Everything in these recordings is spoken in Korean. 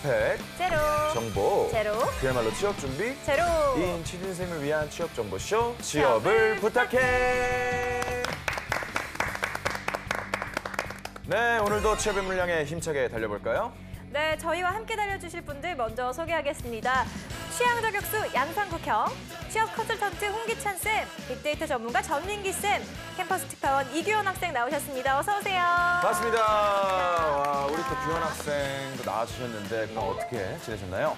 스펙 제로. 정보 제로. 그야말로 취업 준비 제로. 인 취준생을 위한 취업 정보쇼 취업을 부탁해. 네, 오늘도 취업의 물량에 힘차게 달려볼까요? 네, 저희와 함께 달려주실 분들 먼저 소개하겠습니다. 취향 저격수 양상국형, 취업 컨설턴트 홍기찬 쌤, 빅데이터 전문가 전민기 쌤, 캠퍼스 특파원 이규현 학생 나오셨습니다. 어서 오세요. 반갑습니다. 와, 우리 또 규현 학생도 나와주셨는데 그럼 어떻게 지내셨나요?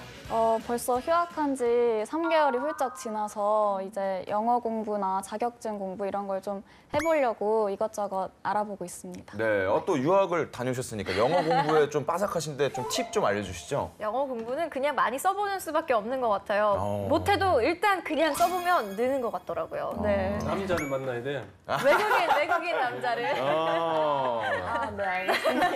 벌써 휴학한 지 3개월이 훌쩍 지나서 이제 영어 공부나 자격증 공부 이런 걸 좀 해보려고 이것저것 알아보고 있습니다. 네, 또 유학을 다녀오셨으니까 영어 공부에 좀 빠삭하신데 좀 팁 좀 알려주시죠. 영어 공부는 그냥 많이 써보는 수밖에 없는 것 같아요. 못해도 일단 그냥 써보면 느는 것 같더라고요. 네. 남자를 만나야 돼. 외국인 남자를. 네, 알겠습니다.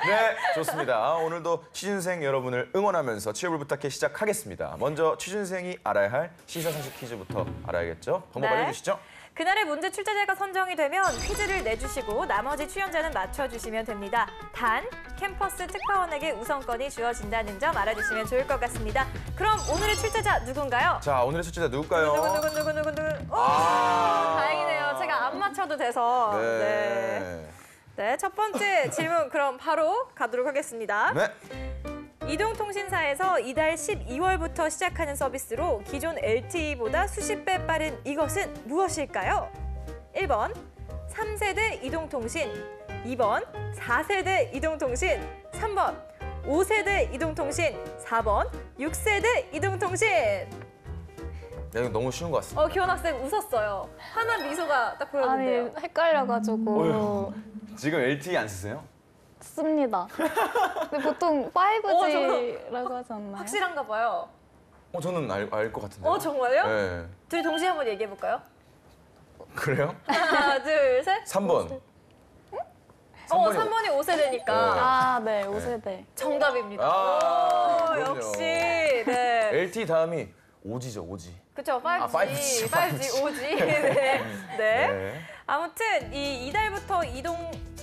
네, 좋습니다. 오늘도 취준생 여러분을 응원하면서 취업을 부탁해 시작하겠습니다. 먼저 취준생이 알아야 할 시사상식 퀴즈부터 알아야겠죠? 방법 네. 알려주시죠. 그날의 문제 출제자가 선정이 되면 퀴즈를 내주시고 나머지 출연자는 맞춰주시면 됩니다. 단, 캠퍼스 특파원에게 우선권이 주어진다는 점 알아주시면 좋을 것 같습니다. 그럼 오늘의 출제자 누군가요? 자, 오늘의 출제자 누굴까요? 누구. 오, 다행이네요. 제가 안 맞춰도 돼서. 네, 첫 번째 질문 그럼 바로 가도록 하겠습니다. 네. 이동통신사에서 이달 12월부터 시작하는 서비스로 기존 LTE보다 수십 배 빠른 이것은 무엇일까요? 1번 3세대 이동통신, 2번 4세대 이동통신, 3번 5세대 이동통신, 4번 6세대 이동통신. 네, 이거 너무 쉬운 것 같습니다. 기원 학생 웃었어요. 환한 미소가 딱 보였는데요. 아니, 헷갈려가지고 지금 LTE 안 쓰세요? 씁니다. 근데 보통 5G라고 하지 않나요? 확실한가 봐요. 저는 알 것 같은데요. 정말요? 네. 둘이 동시에 한번 얘기해볼까요? 그래요? 하나, 둘, 셋. 3번. 3번이 5세대니까. 네, 5세대. 정답입니다. 그럼요. 역시. 네. LTE 다음이 5G죠, 5G. 그쵸, 5G, 5G. 5G. 네. 네. 아무튼 이달부터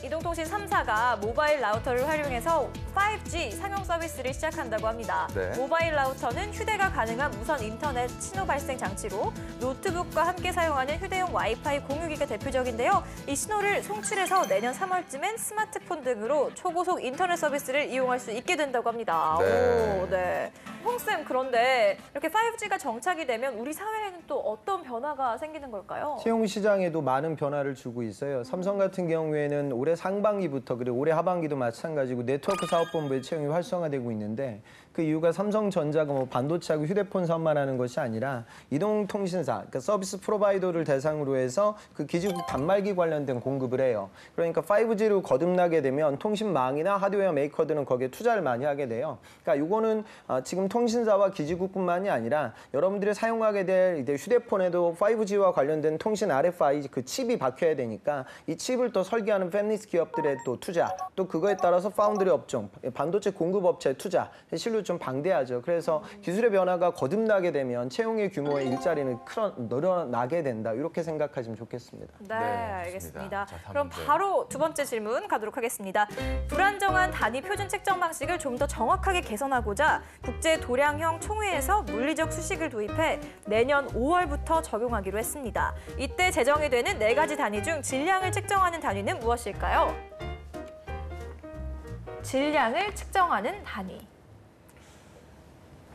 이동통신 3사가 모바일 라우터를 활용해서 5G 상용 서비스를 시작한다고 합니다. 네. 모바일 라우터는 휴대가 가능한 무선 인터넷 신호 발생 장치로 노트북과 함께 사용하는 휴대용 와이파이 공유기가 대표적인데요. 이 신호를 송출해서 내년 3월쯤엔 스마트폰 등으로 초고속 인터넷 서비스를 이용할 수 있게 된다고 합니다. 네. 네. 홍쌤, 그런데 이렇게 5G가 정착이 되면 우리 사회에는 또 어떤 변화가 생기는 걸까요? 채용 시장에도 많은 변화를 주고 있어요. 삼성 같은 경우에는 올해 상반기부터 그리고 올해 하반기도 마찬가지고 네트워크 사업본부의 채용이 활성화되고 있는데 그 이유가 삼성전자가 반도체하고 휴대폰 사업만 하는 것이 아니라 이동통신사, 그러니까 서비스 프로바이더를 대상으로 해서 그 기지국 단말기 관련된 공급을 해요. 그러니까 5G로 거듭나게 되면 통신망이나 하드웨어 메이커들은 거기에 투자를 많이 하게 돼요. 그러니까 이거는 지금 통신사와 기지국뿐만이 아니라 여러분들이 사용하게 될 이제 휴대폰에도 5G와 관련된 통신 RFI 그 칩이 박혀야 되니까 이 칩을 또 설계하는 팹리스 기업들의 또 투자, 또 그거에 따라서 파운드리 업종, 반도체 공급업체 투자, 실로 좀 방대하죠. 그래서 기술의 변화가 거듭나게 되면 채용의 규모의 일자리는 늘어나게 된다. 이렇게 생각하시면 좋겠습니다. 네, 알겠습니다. 자, 다음 그럼 문제. 바로 두 번째 질문 가도록 하겠습니다. 불안정한 단위 표준 책정 방식을 좀 더 정확하게 개선하고자 국제 도량형 총회에서 물리적 수식을 도입해 내년 5월부터 적용하기로 했습니다. 이때 제정이 되는 4가지 단위 중 질량을 측정하는 단위는 무엇일까요? 질량을 측정하는 단위.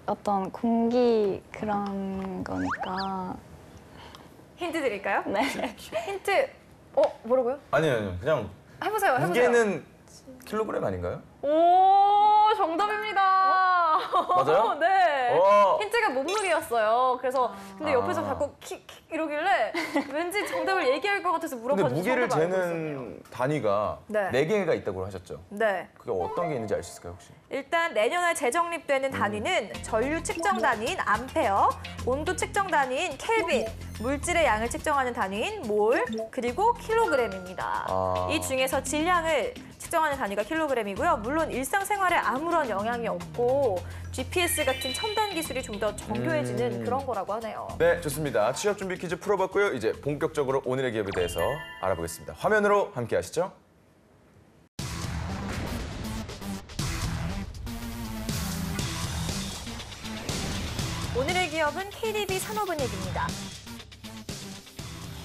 어떤 공기 그런 거니까. 힌트 드릴까요? 네. 힌트. 뭐라고요? 아니요. 그냥 해보세요. 무게는 킬로그램 아닌가요? 오, 정답입니다. 맞아요? 네. 오. 힌트가 몸무게였어요. 그래서 근데 옆에서 자꾸 킥 이러길래 왠지 정답을 얘기할 것 같아서 근데 물어봤는데 무게를 정답을 알고 재는 있었네요. 단위가 네. 4개가 있다고 하셨죠? 네. 그게 어떤 게 있는지 알 수 있을까요, 혹시? 일단 내년에 재정립되는 단위는 전류 측정 단위인 암페어, 온도 측정 단위인 켈빈, 물질의 양을 측정하는 단위인 몰, 그리고 킬로그램입니다. 이 중에서 질량을 측정하는 단위가 킬로그램이고요. 물론 일상생활에 아무런 영향이 없고 GPS 같은 첨단 기술이 좀 더 정교해지는 그런 거라고 하네요. 네, 좋습니다. 취업 준비 퀴즈 풀어봤고요. 이제 본격적으로 오늘의 기업에 대해서 알아보겠습니다. 화면으로 함께 하시죠. 오늘의 기업은 KDB 산업은행입니다.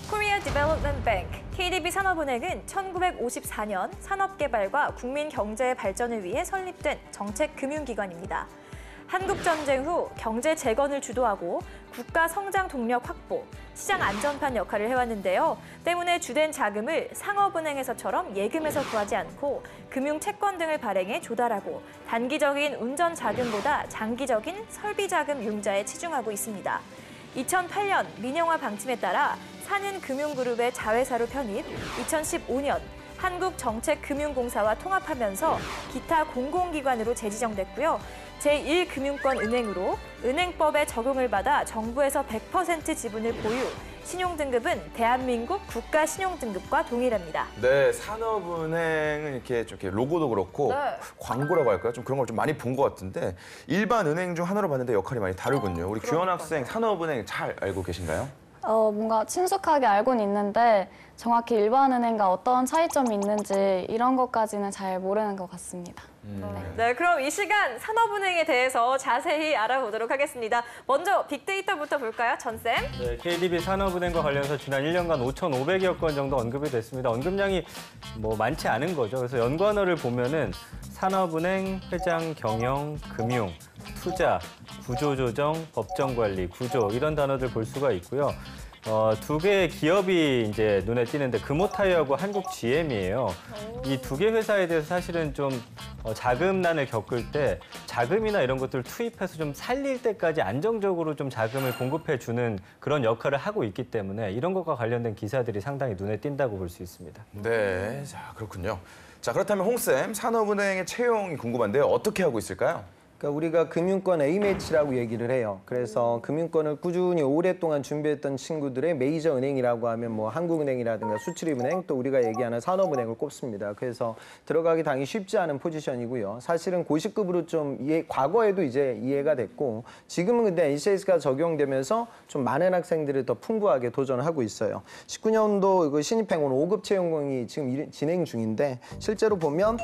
Korea Development Bank, KDB 산업은행은 1954년 산업개발과 국민 경제 발전을 위해 설립된 정책 금융기관입니다. 한국전쟁 후 경제 재건을 주도하고 국가 성장 동력 확보, 시장 안전판 역할을 해왔는데요. 때문에 주된 자금을 상업은행에서처럼 예금에서 구하지 않고 금융 채권 등을 발행해 조달하고 단기적인 운전 자금보다 장기적인 설비 자금 융자에 치중하고 있습니다. 2008년 민영화 방침에 따라 산은금융그룹의 자회사로 편입, 2015년 한국정책금융공사와 통합하면서 기타 공공기관으로 재지정됐고요. 제1금융권은행으로 은행법에 적용을 받아 정부에서 100% 지분을 보유, 신용등급은 대한민국 국가신용등급과 동일합니다. 네, 산업은행은 이렇게 좀 이렇게 로고도 그렇고 네. 광고라고 할까요? 좀 그런 걸 좀 많이 본 것 같은데 일반 은행 중 하나로 봤는데 역할이 많이 다르군요. 우리 규현 학생 산업은행 잘 알고 계신가요? 뭔가 친숙하게 알고는 있는데 정확히 일반 은행과 어떤 차이점이 있는지 이런 것까지는 잘 모르는 것 같습니다. 네, 그럼 이 시간 산업은행에 대해서 자세히 알아보도록 하겠습니다. 먼저 빅데이터부터 볼까요, 전쌤? 네, KDB 산업은행과 관련해서 지난 1년간 5,500여 건 정도 언급이 됐습니다. 언급량이 많지 않은 거죠. 그래서 연관어를 보면은 산업은행, 회장, 경영, 금융, 투자, 구조조정, 법정관리, 구조 이런 단어들 볼 수가 있고요. 두 개의 기업이 이제 눈에 띄는데 금호타이어하고 한국 GM이에요. 이 두 개 회사에 대해서 사실은 좀 자금난을 겪을 때 자금이나 이런 것들을 투입해서 좀 살릴 때까지 안정적으로 좀 자금을 공급해 주는 그런 역할을 하고 있기 때문에 이런 것과 관련된 기사들이 상당히 눈에 띈다고 볼 수 있습니다. 네, 자 그렇군요. 자 그렇다면 홍쌤 산업은행의 채용이 궁금한데요. 어떻게 하고 있을까요? 그러니까 우리가 금융권 A매치라고 얘기를 해요. 그래서 금융권을 꾸준히 오랫동안 준비했던 친구들의 메이저 은행이라고 하면 뭐 한국은행이라든가 수출입은행 또 우리가 얘기하는 산업은행을 꼽습니다. 그래서 들어가기 당연히 쉽지 않은 포지션이고요. 사실은 고시급으로 좀 과거에도 이제 이해가 됐고 지금은 근데 NCS가 적용되면서 좀 많은 학생들을 더 풍부하게 도전하고 있어요. 19년도 신입행원 5급 채용이 지금 진행 중인데 실제로 보면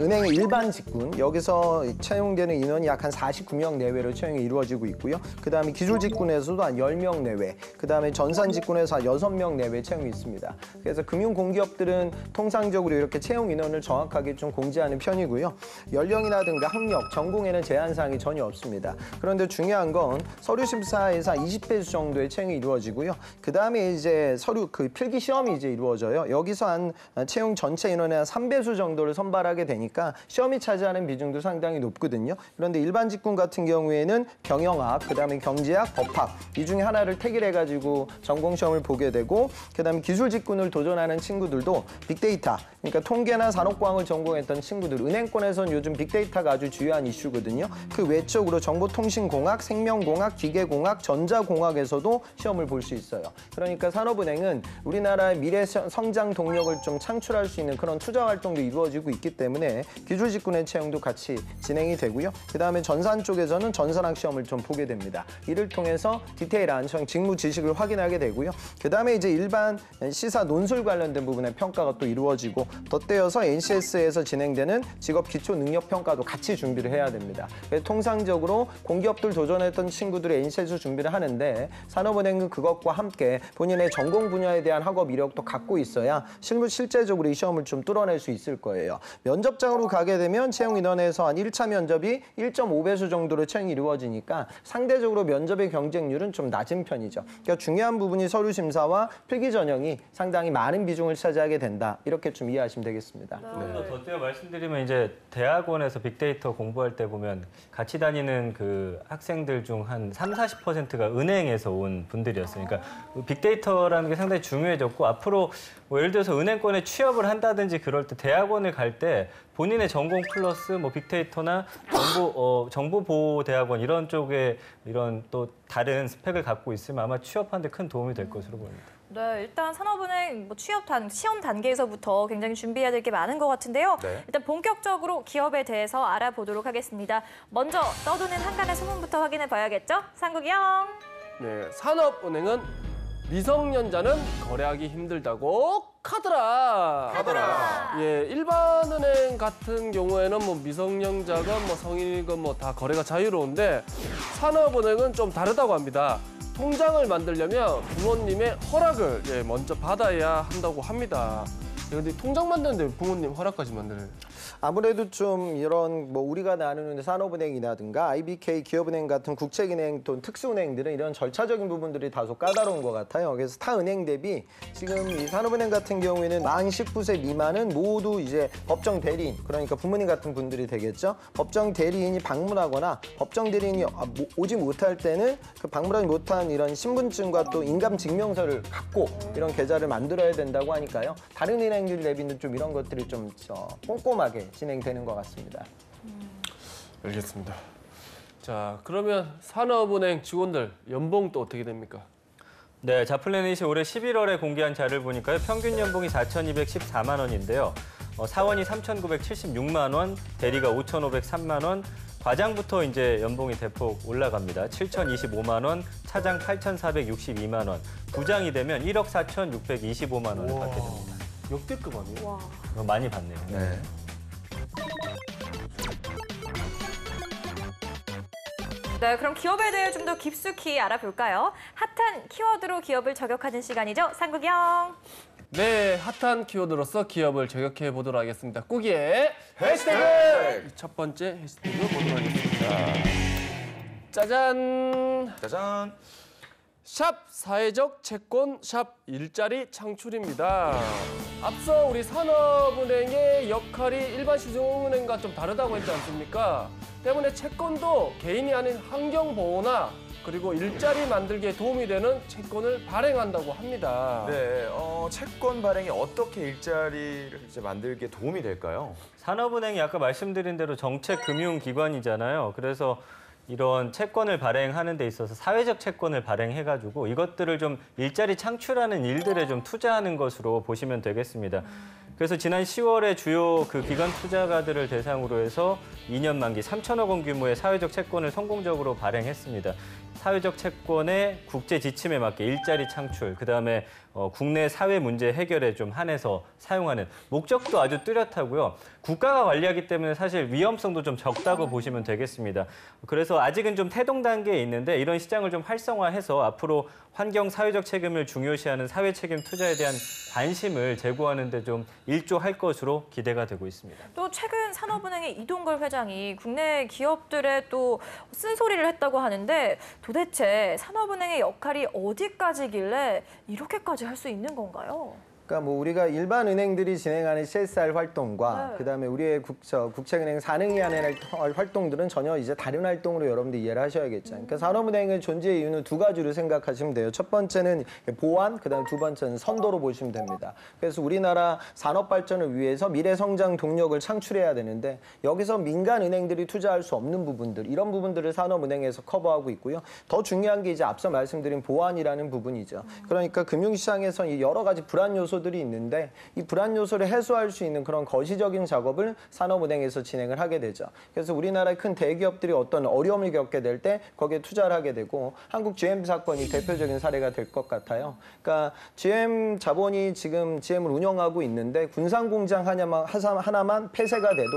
은행의 일반 직군 여기서 채용되는 인원이 약 한 49명 내외로 채용이 이루어지고 있고요. 그다음에 기술 직군에서도 한 10명 내외, 그다음에 전산 직군에서 한 6명 내외 채용이 있습니다. 그래서 금융 공기업들은 통상적으로 이렇게 채용 인원을 정확하게 좀 공지하는 편이고요. 연령이라든가 학력, 전공에는 제한 사항이 전혀 없습니다. 그런데 중요한 건 서류 심사에서 20배수 정도의 채용이 이루어지고요. 그다음에 이제 필기 시험이 이제 이루어져요. 여기서 한 채용 전체 인원의 한 3배수 정도를 선발하게 되니까 시험이 차지하는 비중도 상당히 높거든요. 그런데 일반 직군 같은 경우에는 경영학, 그다음에 경제학, 법학 이 중에 하나를 택일해가지고 전공 시험을 보게 되고 그다음에 기술 직군을 도전하는 친구들도 빅데이터, 그러니까 통계나 산업과학을 전공했던 친구들, 은행권에서는 요즘 빅데이터가 아주 주요한 이슈거든요. 그 외적으로 정보통신공학, 생명공학, 기계공학, 전자공학에서도 시험을 볼 수 있어요. 그러니까 산업은행은 우리나라의 미래 성장 동력을 좀 창출할 수 있는 그런 투자 활동도 이루어지고 있기 때문에 기술 직군의 채용도 같이 진행이 되고요. 그다음에 전산 쪽에서는 전산학 시험을 좀 보게 됩니다. 이를 통해서 디테일한 직무 지식을 확인하게 되고요. 그다음에 이제 일반 시사 논술 관련된 부분의 평가가 또 이루어지고 덧대어서 NCS에서 진행되는 직업 기초 능력 평가도 같이 준비를 해야 됩니다. 그래서 통상적으로 공기업들 도전했던 친구들이 NCS 준비를 하는데 산업은행은 그것과 함께 본인의 전공 분야에 대한 학업 이력도 갖고 있어야 실제적으로 이 시험을 좀 뚫어낼 수 있을 거예요. 면접장으로 가게 되면 채용 인원에서 한 1차 면접이 1.5배수 정도로 채용이 이루어지니까 상대적으로 면접의 경쟁률은 좀 낮은 편이죠. 그러니까 중요한 부분이 서류 심사와 필기 전형이 상당히 많은 비중을 차지하게 된다. 이렇게 좀 이해하시면 되겠습니다. 조금 더 덧대어 말씀드리면 이제 대학원에서 빅데이터 공부할 때 보면 같이 다니는 그 학생들 중 한 30~40%가 은행에서 온 분들이었어요. 그러니까 빅데이터라는 게 상당히 중요해졌고 앞으로 예를 들어서 은행권에 취업을 한다든지 그럴 때 대학원을 갈 때 본인의 전공 플러스 빅데이터나 정보보호대학원 이런 쪽에 이런 또 다른 스펙을 갖고 있으면 아마 취업하는 데 큰 도움이 될 것으로 보입니다. 네, 일단 산업은행 시험 단계에서부터 굉장히 준비해야 될 게 많은 것 같은데요. 네. 일단 본격적으로 기업에 대해서 알아보도록 하겠습니다. 먼저 떠도는 한간의 소문부터 확인해 봐야겠죠? 상국이 형. 네, 산업은행은 미성년자는 거래하기 힘들다고 카더라. 예, 일반 은행 같은 경우에는 뭐 미성년자건 뭐 성인이건 뭐 다 거래가 자유로운데 산업은행은 좀 다르다고 합니다. 통장을 만들려면 부모님의 허락을 먼저 받아야 한다고 합니다. 근데 통장 만드는데 부모님 허락까지 만드는? 아무래도 좀 이런 뭐 우리가 나누는 산업은행이라든가 IBK 기업은행 같은 국책은행 또는 특수은행들은 이런 절차적인 부분들이 다소 까다로운 것 같아요. 그래서 타 은행 대비 지금 이 산업은행 같은 경우에는 만 19세 미만은 모두 이제 법정 대리인, 그러니까 부모님 같은 분들이 되겠죠. 법정 대리인이 방문하거나 법정 대리인이 오지 못할 때는 그 방문하지 못한 이런 신분증과 또 인감 증명서를 갖고 이런 계좌를 만들어야 된다고 하니까요. 다른 은행들 대비는 좀 이런 것들이 좀 꼼꼼하게 진행되는 것 같습니다. 알겠습니다. 자, 그러면 산업은행 직원들 연봉 또 어떻게 됩니까? 네, 자플래닛이 올해 11월에 공개한 자료를 보니까요. 평균 연봉이 4,214만 원인데요. 사원이 3,976만 원, 대리가 5,503만 원, 과장부터 이제 연봉이 대폭 올라갑니다. 7,025만 원, 차장 8,462만 원, 부장이 되면 1억 4,625만 원을 받게 됩니다. 역대급 아니에요? 많이 받네요. 네. 네, 그럼 기업에 대해 좀 더 깊숙이 알아볼까요? 핫한 키워드로 기업을 저격하는 시간이죠. 상국영. 네, 핫한 키워드로서 기업을 저격해 보도록 하겠습니다. 꾸기의 해시태그! 첫 번째 해시태그 보도록 하겠습니다. 짜잔! 짜잔. 샵 사회적 채권, 샵 일자리 창출입니다. 앞서 우리 산업은행의 역할이 일반 시중은행과 좀 다르다고 했지 않습니까? 때문에 채권도 개인이 아닌 환경보호나 그리고 일자리 만들기에 도움이 되는 채권을 발행한다고 합니다. 네, 채권 발행이 어떻게 일자리를 이제 만들기에 도움이 될까요? 산업은행이 아까 말씀드린 대로 정책금융기관이잖아요. 그래서 이런 채권을 발행하는 데 있어서 사회적 채권을 발행해가지고 이것들을 좀 일자리 창출하는 일들에 좀 투자하는 것으로 보시면 되겠습니다. 그래서 지난 10월에 주요 그 기관 투자가들을 대상으로 해서 2년 만기 3천억 원 규모의 사회적 채권을 성공적으로 발행했습니다. 사회적 채권의 국제 지침에 맞게 일자리 창출, 그다음에 국내 사회 문제 해결에 좀 한해서 사용하는 목적도 아주 뚜렷하고요. 국가가 관리하기 때문에 사실 위험성도 좀 적다고 보시면 되겠습니다. 그래서 아직은 좀 태동 단계에 있는데 이런 시장을 좀 활성화해서 앞으로 환경 사회적 책임을 중요시하는 사회 책임 투자에 대한 관심을 제고하는 데 좀 일조할 것으로 기대가 되고 있습니다. 또 최근 산업은행의 이동걸 회장이 국내 기업들에 또 쓴소리를 했다고 하는데 도대체 산업은행의 역할이 어디까지길래 이렇게까지 할 수 있는 건가요? 그러니까 뭐 우리가 일반 은행들이 진행하는 CSR 활동과 네. 그다음에 우리의 국책은행 산흥위 하는 활동들은 전혀 이제 다른 활동으로 여러분들 이해를 하셔야겠죠. 그러니까 산업은행의 존재 이유는 두 가지로 생각하시면 돼요. 첫 번째는 보안, 그다음에 두 번째는 선도로 보시면 됩니다. 그래서 우리나라 산업 발전을 위해서 미래 성장 동력을 창출해야 되는데 여기서 민간 은행들이 투자할 수 없는 부분들, 이런 부분들을 산업은행에서 커버하고 있고요. 더 중요한 게 이제 앞서 말씀드린 보안이라는 부분이죠. 그러니까 금융시장에서 이 여러 가지 불안 요소 들이 있는데 이 불안 요소를 해소할 수 있는 그런 거시적인 작업을 산업은행에서 진행을 하게 되죠. 그래서 우리나라의 큰 대기업들이 어떤 어려움을 겪게 될 때 거기에 투자를 하게 되고 한국 GM 사건이 대표적인 사례가 될 것 같아요. 그러니까 GM 자본이 지금 GM을 운영하고 있는데 군산공장 하나만 폐쇄가 돼도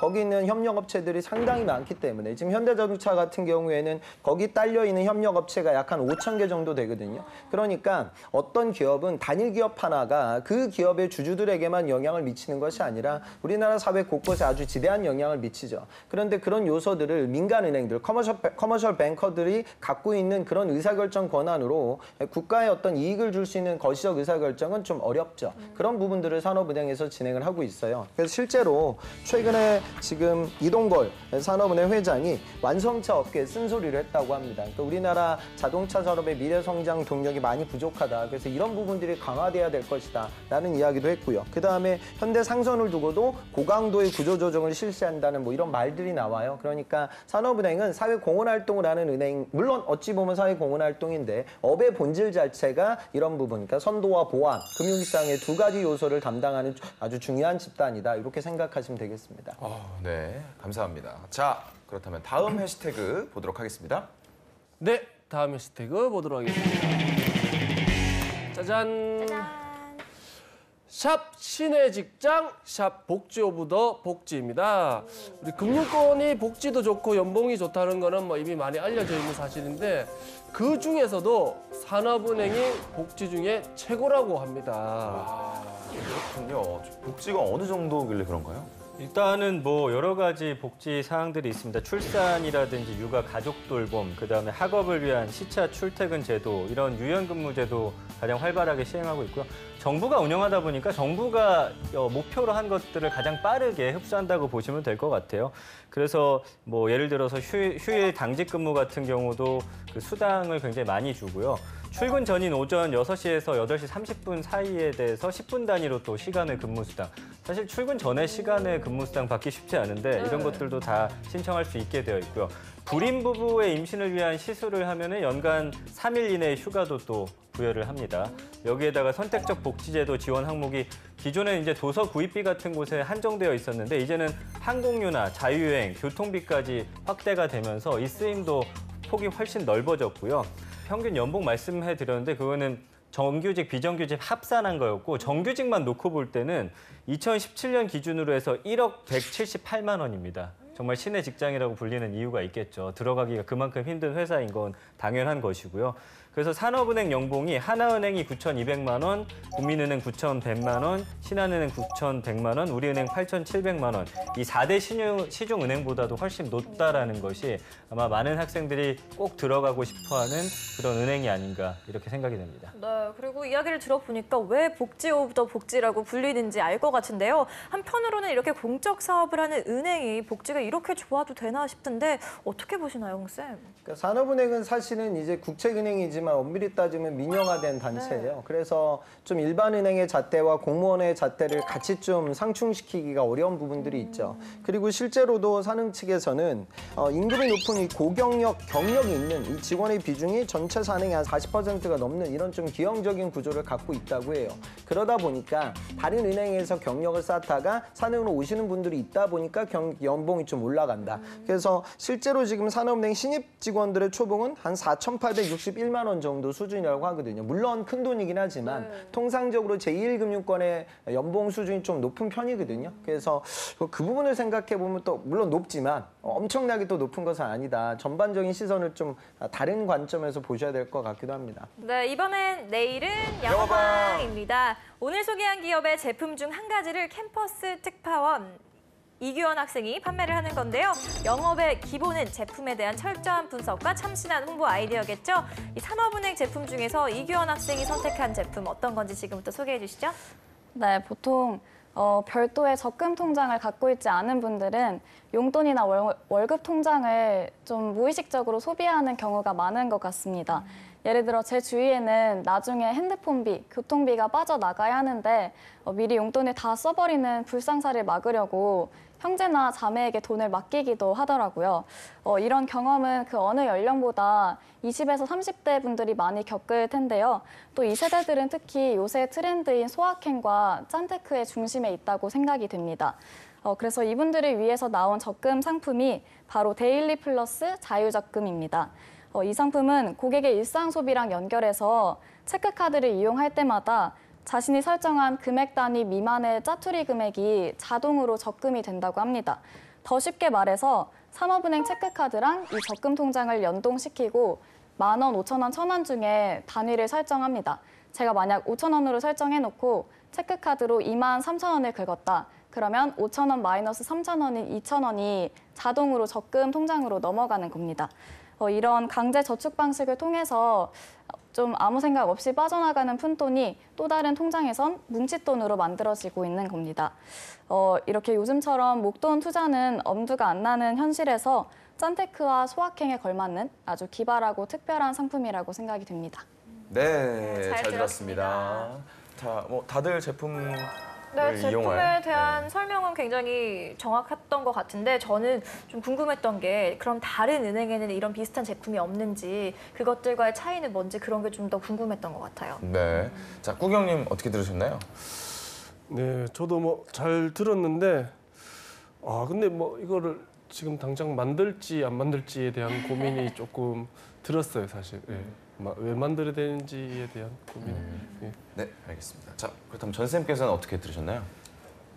거기 있는 협력업체들이 상당히 많기 때문에 지금 현대자동차 같은 경우에는 거기 딸려 있는 협력업체가 약 한 5천 개 정도 되거든요. 그러니까 어떤 기업은 단일 기업 하나가 그 기업의 주주들에게만 영향을 미치는 것이 아니라 우리나라 사회 곳곳에 아주 지대한 영향을 미치죠. 그런데 그런 요소들을 민간은행들, 커머셜 뱅커들이 갖고 있는 그런 의사결정 권한으로 국가에 어떤 이익을 줄 수 있는 거시적 의사결정은 좀 어렵죠. 그런 부분들을 산업은행에서 진행을 하고 있어요. 그래서 실제로 최근에 지금 이동걸 산업은행 회장이 완성차 업계에 쓴소리를 했다고 합니다. 그러니까 우리나라 자동차 산업의 미래 성장 동력이 많이 부족하다. 그래서 이런 부분들이 강화돼야 될 것이다. 라는 이야기도 했고요. 그다음에 현대 상선을 두고도 고강도의 구조조정을 실시한다는 뭐 이런 말들이 나와요. 그러니까 산업은행은 사회공헌활동을 하는 은행, 물론 어찌 보면 사회공헌활동인데 업의 본질 자체가 이런 부분, 그러니까 선도와 보안, 금융시장의 두 가지 요소를 담당하는 아주 중요한 집단이다. 이렇게 생각하시면 되겠습니다. 네, 감사합니다. 자, 그렇다면 다음 해시태그 보도록 하겠습니다. 네, 다음 해시태그 보도록 하겠습니다. 짜잔. 짠. 샵 신의 직장, 샵 복지 오브 더 복지입니다. 우리 금융권이 복지도 좋고 연봉이 좋다는 거는 뭐 이미 많이 알려져 있는 사실인데 그 중에서도 산업은행이 복지 중에 최고라고 합니다. 그렇군요. 복지가 어느 정도길래 그런가요? 일단은 뭐 여러 가지 복지 사항들이 있습니다. 출산이라든지 육아, 가족 돌봄, 그다음에 학업을 위한 시차 출퇴근 제도, 이런 유연근무 제도 가장 활발하게 시행하고 있고요. 정부가 운영하다 보니까 정부가 목표로 한 것들을 가장 빠르게 흡수한다고 보시면 될 것 같아요. 그래서 뭐 예를 들어서 휴일 당직 근무 같은 경우도 그 수당을 굉장히 많이 주고요. 출근 전인 오전 6시에서 8시 30분 사이에 대해서 10분 단위로 또 시간을 근무수당. 사실 출근 전에 시간을 근무수당 받기 쉽지 않은데 이런 것들도 다 신청할 수 있게 되어 있고요. 불임 부부의 임신을 위한 시술을 하면은 연간 3일 이내의 휴가도 또 부여를 합니다. 여기에다가 선택적 복지제도 지원 항목이 기존에 이제 도서 구입비 같은 곳에 한정되어 있었는데 이제는 항공료나 자유여행, 교통비까지 확대가 되면서 이 쓰임도 폭이 훨씬 넓어졌고요. 평균 연봉 말씀해 드렸는데 그거는 정규직, 비정규직 합산한 거였고 정규직만 놓고 볼 때는 2017년 기준으로 해서 1억 178만 원입니다. 정말 신의 직장이라고 불리는 이유가 있겠죠. 들어가기가 그만큼 힘든 회사인 건 당연한 것이고요. 그래서 산업은행 연봉이 하나은행이 9,200만 원, 국민은행 9,100만 원, 신한은행 9,100만 원, 우리은행 8,700만 원. 이 4대 시중은행보다도 훨씬 높다라는 것이 아마 많은 학생들이 꼭 들어가고 싶어하는 그런 은행이 아닌가 이렇게 생각이 됩니다. 네, 그리고 이야기를 들어보니까 왜 복지 오브 더 복지라고 불리는지 알 것 같은데요. 한편으로는 이렇게 공적 사업을 하는 은행이 복지가 이렇게 좋아도 되나 싶은데 어떻게 보시나요, 홍쌤? 그러니까 산업은행은 사실은 이제 국책은행이지만 엄밀히 따지면 민영화된 단체예요. 그래서 좀 일반 은행의 잣대와 공무원의 잣대를 같이 좀 상충시키기가 어려운 부분들이 있죠. 그리고 실제로도 산흥 측에서는 임금이 높은 이 고경력, 경력이 있는 이 직원의 비중이 전체 산흥의 한 40%가 넘는 이런 좀 기형적인 구조를 갖고 있다고 해요. 그러다 보니까 다른 은행에서 경력을 쌓다가 산흥으로 오시는 분들이 있다 보니까 연봉이 좀 올라간다. 그래서 실제로 지금 산업은행 신입 직원들의 초봉은 한 4,861만 원 정도 수준이라고 하거든요. 물론 큰 돈이긴 하지만 통상적으로 제1금융권의 연봉 수준이 좀 높은 편이거든요. 그래서 그 부분을 생각해 보면 또 물론 높지만 엄청나게 또 높은 것은 아니다. 전반적인 시선을 좀 다른 관점에서 보셔야 될 것 같기도 합니다. 네, 이번엔 내일은 영어방입니다. 오늘 소개한 기업의 제품 중 한 가지를 캠퍼스 특파원 이규원 학생이 판매를 하는 건데요. 영업의 기본은 제품에 대한 철저한 분석과 참신한 홍보 아이디어겠죠. 이 산업은행 제품 중에서 이규원 학생이 선택한 제품 어떤 건지 지금부터 소개해 주시죠. 네, 보통 별도의 적금 통장을 갖고 있지 않은 분들은 용돈이나 월급 통장을 좀 무의식적으로 소비하는 경우가 많은 것 같습니다. 예를 들어 제 주위에는 나중에 핸드폰비, 교통비가 빠져나가야 하는데 미리 용돈을 다 써버리는 불상사를 막으려고 형제나 자매에게 돈을 맡기기도 하더라고요. 이런 경험은 그 어느 연령보다 20에서 30대 분들이 많이 겪을 텐데요. 또 이 세대들은 특히 요새 트렌드인 소확행과 짠테크의 중심에 있다고 생각이 됩니다. 그래서 이분들을 위해서 나온 적금 상품이 바로 데일리 플러스 자유적금입니다. 이 상품은 고객의 일상 소비랑 연결해서 체크카드를 이용할 때마다 자신이 설정한 금액 단위 미만의 짜투리 금액이 자동으로 적금이 된다고 합니다. 더 쉽게 말해서 산업은행 체크카드랑 이 적금 통장을 연동시키고 10,000원, 5,000원, 1,000원 중에 단위를 설정합니다. 제가 만약 5,000원으로 설정해놓고 체크카드로 23,000원을 긁었다. 그러면 5,000원 마이너스 3,000원인 2,000원이 자동으로 적금 통장으로 넘어가는 겁니다. 이런 강제 저축 방식을 통해서 좀 아무 생각 없이 빠져나가는 푼돈이 또 다른 통장에선 뭉칫돈으로 만들어지고 있는 겁니다. 이렇게 요즘처럼 목돈 투자는 엄두가 안 나는 현실에서 짠테크와 소확행에 걸맞는 아주 기발하고 특별한 상품이라고 생각이 됩니다. 네, 잘 잘 들었습니다. 자, 뭐 다들 제품을 네, 제품에 이용할 대한 설명은 굉장히 정확했던 것 같은데 저는 좀 궁금했던 게 그럼 다른 은행에는 이런 비슷한 제품이 없는지 그것들과의 차이는 뭔지 그런 게 좀 더 궁금했던 것 같아요. 네. 자, 꾸경님 어떻게 들으셨나요? 네, 저도 뭐 잘 들었는데 근데 뭐 이거를 지금 당장 만들지 안 만들지에 대한 고민이 조금 들었어요, 사실. 네. 왜 만들어야 되는지에 대한 고민. 예. 네, 알겠습니다. 자, 그렇다면 전 쌤께서는 어떻게 들으셨나요?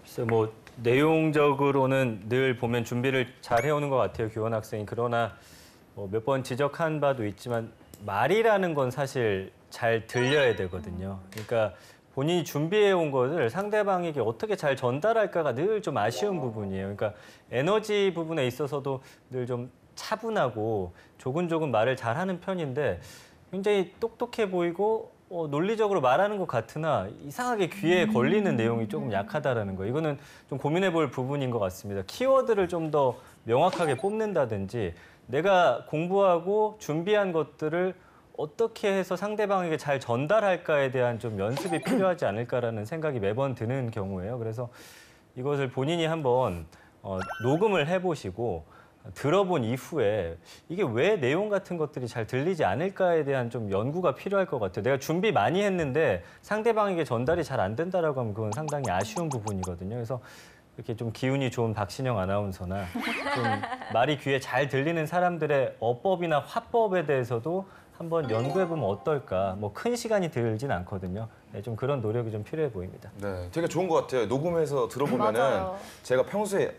글쎄 뭐 내용적으로는 늘 보면 준비를 잘 해오는 것 같아요, 규원 학생이. 그러나 몇 번 지적한 바도 있지만 말이라는 건 사실 잘 들려야 되거든요. 그러니까 본인이 준비해온 것을 상대방에게 어떻게 잘 전달할까가 늘 좀 아쉬운 부분이에요. 그러니까 에너지 부분에 있어서도 늘 좀 차분하고 조근조근 말을 잘하는 편인데 굉장히 똑똑해 보이고 논리적으로 말하는 것 같으나 이상하게 귀에 걸리는 내용이 조금 약하다라는 거예요. 이거는 좀 고민해 볼 부분인 것 같습니다. 키워드를 좀 더 명확하게 뽑는다든지 내가 공부하고 준비한 것들을 어떻게 해서 상대방에게 잘 전달할까에 대한 좀 연습이 필요하지 않을까라는 생각이 매번 드는 경우예요. 그래서 이것을 본인이 한번 녹음을 해보시고 들어본 이후에 이게 왜 내용 같은 것들이 잘 들리지 않을까에 대한 좀 연구가 필요할 것 같아요. 내가 준비 많이 했는데 상대방에게 전달이 잘 안 된다라고 하면 그건 상당히 아쉬운 부분이거든요. 그래서 이렇게 좀 기운이 좋은 박신영 아나운서나 좀 말이 귀에 잘 들리는 사람들의 어법이나 화법에 대해서도 한번 연구해보면 어떨까. 뭐 큰 시간이 들진 않거든요. 네, 좀 그런 노력이 좀 필요해 보입니다. 네, 되게 좋은 것 같아요. 녹음해서 들어보면은 맞아요. 제가 평소에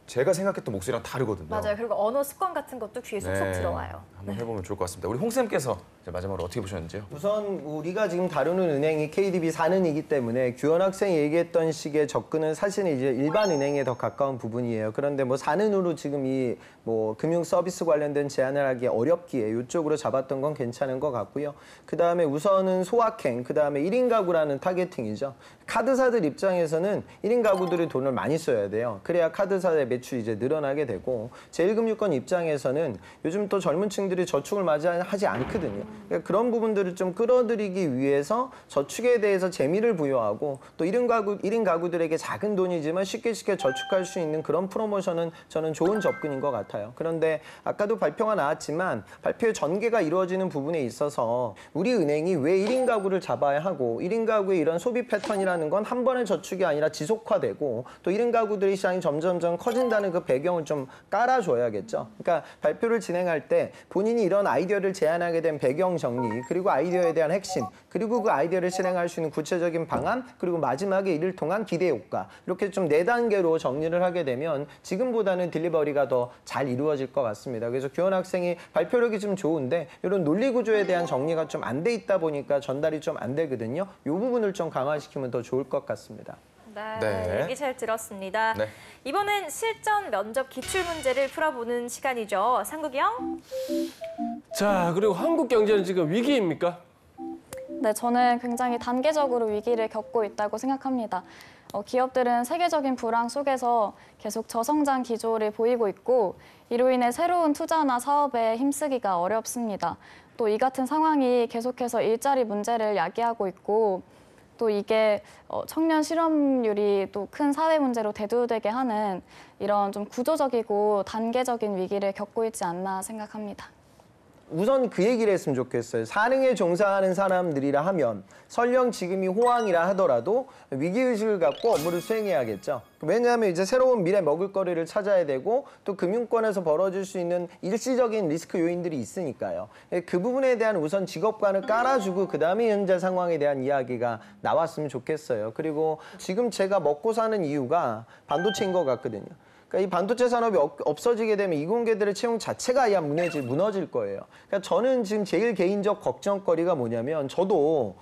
제가 생각했던 목소리랑 다르거든요. 맞아요. 그리고 언어 습관 같은 것도 귀에 쏙쏙 네, 들어와요. 한번 해보면 좋을 것 같습니다. 우리 홍 쌤께서 마지막으로 어떻게 보셨는지요? 우선 우리가 지금 다루는 은행이 KDB 사는이기 때문에 규현 학생이 얘기했던 식의 접근은 사실은 이제 일반 은행에 더 가까운 부분이에요. 그런데 뭐 사는으로 지금 이 뭐 금융 서비스 관련된 제안을 하기 어렵기에 이쪽으로 잡았던 건 괜찮은 것 같고요. 그 다음에 우선은 소확행, 그 다음에 1인 가구라는 타겟팅이죠. 카드사들 입장에서는 1인 가구들이 돈을 많이 써야 돼요. 그래야 카드사의 매출이 이제 늘어나게 되고 제1금융권 입장에서는 요즘 또 젊은 층들이 저축을 하지 않거든요. 그러니까 그런 부분들을 좀 끌어들이기 위해서 저축에 대해서 재미를 부여하고 또 1인 가구들에게 작은 돈이지만 쉽게 저축할 수 있는 그런 프로모션은 저는 좋은 접근인 것 같아요. 그런데 아까도 발표가 나왔지만 발표의 전개가 이루어지는 부분에 있어서 우리 은행이 왜 1인 가구를 잡아야 하고 1인 가구의 이런 소비 패턴이라는 건 한 번의 저축이 아니라 지속화되고 또 1인 가구들의 시장이 점점점 커진다는 그 배경을 좀 깔아줘야겠죠. 그러니까 발표를 진행할 때 본인이 이런 아이디어를 제안하게 된 배경 정리, 그리고 아이디어에 대한 핵심, 그리고 그 아이디어를 실행할 수 있는 구체적인 방안, 그리고 마지막에 이를 통한 기대 효과, 이렇게 좀 4단계로 정리를 하게 되면 지금보다는 딜리버리가 더 잘 이루어질 것 같습니다. 그래서 규현 학생이 발표력이 좀 좋은데 이런 논리 구조에 대한 정리가 좀 안 돼 있다 보니까 전달이 좀 안 되거든요. 이 부분을 좀 강화시키면 더 좋을 것 같습니다. 네, 얘기 잘 들었습니다. 네. 이번엔 실전 면접 기출 문제를 풀어보는 시간이죠. 상국영. 자, 그리고 한국 경제는 지금 위기입니까? 네, 저는 굉장히 단계적으로 위기를 겪고 있다고 생각합니다. 기업들은 세계적인 불황 속에서 계속 저성장 기조를 보이고 있고 이로 인해 새로운 투자나 사업에 힘쓰기가 어렵습니다. 또 이 같은 상황이 계속해서 일자리 문제를 야기하고 있고 또 이게 청년 실업률이 또 큰 사회 문제로 대두되게 하는 이런 좀 구조적이고 단계적인 위기를 겪고 있지 않나 생각합니다. 우선 그 얘기를 했으면 좋겠어요. 사능에 종사하는 사람들이라 하면 설령 지금이 호황이라 하더라도 위기의식을 갖고 업무를 수행해야겠죠. 왜냐하면 이제 새로운 미래 먹을거리를 찾아야 되고 또 금융권에서 벌어질 수 있는 일시적인 리스크 요인들이 있으니까요. 그 부분에 대한 우선 직업관을 깔아주고 그다음에 현재 상황에 대한 이야기가 나왔으면 좋겠어요. 그리고 지금 제가 먹고 사는 이유가 반도체인 것 같거든요. 그러니까 이 반도체 산업이 없어지게 되면 이공계들의 채용 자체가 아예 무너질 거예요. 그러니까 저는 지금 제일 개인적 걱정거리가 뭐냐면 저도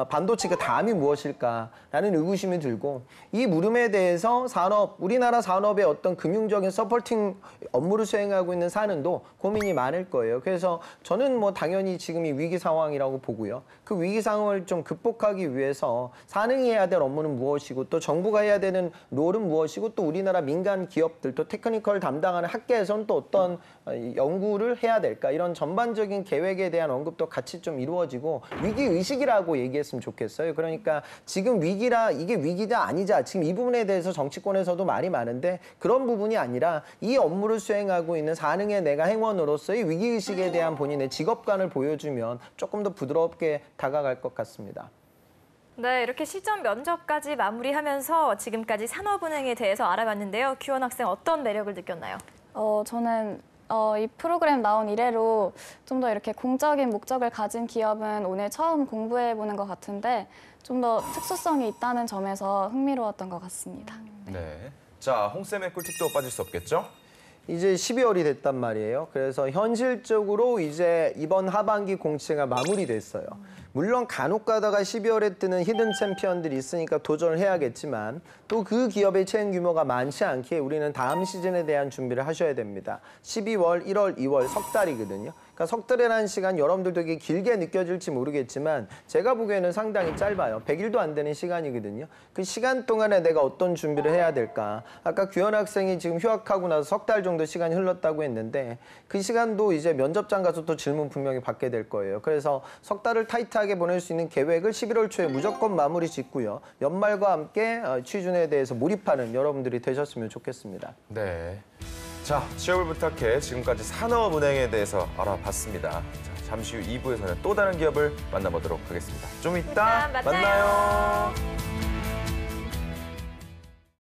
반도체 그 다음이 무엇일까라는 의구심이 들고 이 물음에 대해서 우리나라 산업의 어떤 금융적인 서포팅 업무를 수행하고 있는 사는도 고민이 많을 거예요. 그래서 저는 뭐 당연히 지금이 위기 상황이라고 보고요. 그 위기 상황을 좀 극복하기 위해서 사능이 해야 될 업무는 무엇이고 또 정부가 해야 되는 롤은 무엇이고 또 우리나라 민간 기업들 또 테크니컬 담당하는 학계에서는 또 어떤 연구를 해야 될까 이런 전반적인 계획에 대한 언급도 같이 좀 이루어지고 위기의식이라고 얘기했으면 좋겠어요. 그러니까 지금 위기라 이게 위기자 아니자 지금 이 부분에 대해서 정치권에서도 말이 많은데 그런 부분이 아니라 이 업무를 수행하고 있는 사능의 내가 행원으로서의 위기의식에 대한 본인의 직업관을 보여주면 조금 더 부드럽게 다가갈 것 같습니다. 네, 이렇게 실전 면접까지 마무리하면서 지금까지 산업은행에 대해서 알아봤는데요. 규현 학생 어떤 매력을 느꼈나요? 저는 이 프로그램 나온 이래로 좀 더 이렇게 공적인 목적을 가진 기업은 오늘 처음 공부해보는 것 같은데 좀 더 특수성이 있다는 점에서 흥미로웠던 것 같습니다. 네. 자, 홍쌤의 꿀팁도 빠질 수 없겠죠? 이제 12월이 됐단 말이에요. 그래서 현실적으로 이제 이번 하반기 공채가 마무리됐어요. 물론 간혹 가다가 12월에 뜨는 히든 챔피언들이 있으니까 도전을 해야겠지만 또 그 기업의 채용 규모가 많지 않기에 우리는 다음 시즌에 대한 준비를 하셔야 됩니다. 12월, 1월, 2월 석 달이거든요. 그러니까 석 달이라는 시간 여러분들 되게 길게 느껴질지 모르겠지만 제가 보기에는 상당히 짧아요. 100일도 안 되는 시간이거든요. 그 시간 동안에 내가 어떤 준비를 해야 될까? 아까 규현 학생이 지금 휴학하고 나서 석 달 정도 시간이 흘렀다고 했는데 그 시간도 이제 면접장 가서 또 질문 분명히 받게 될 거예요. 그래서 석 달을 타이트하게 보낼 수 있는 계획을 11월 초에 무조건 마무리 짓고요. 연말과 함께 취준에 대해서 몰입하는 여러분들이 되셨으면 좋겠습니다. 네. 자, 취업을 부탁해 지금까지 산업은행에 대해서 알아봤습니다. 자, 잠시 후 2부에서는 또 다른 기업을 만나보도록 하겠습니다. 좀 이따 일단 만나요. 만나요.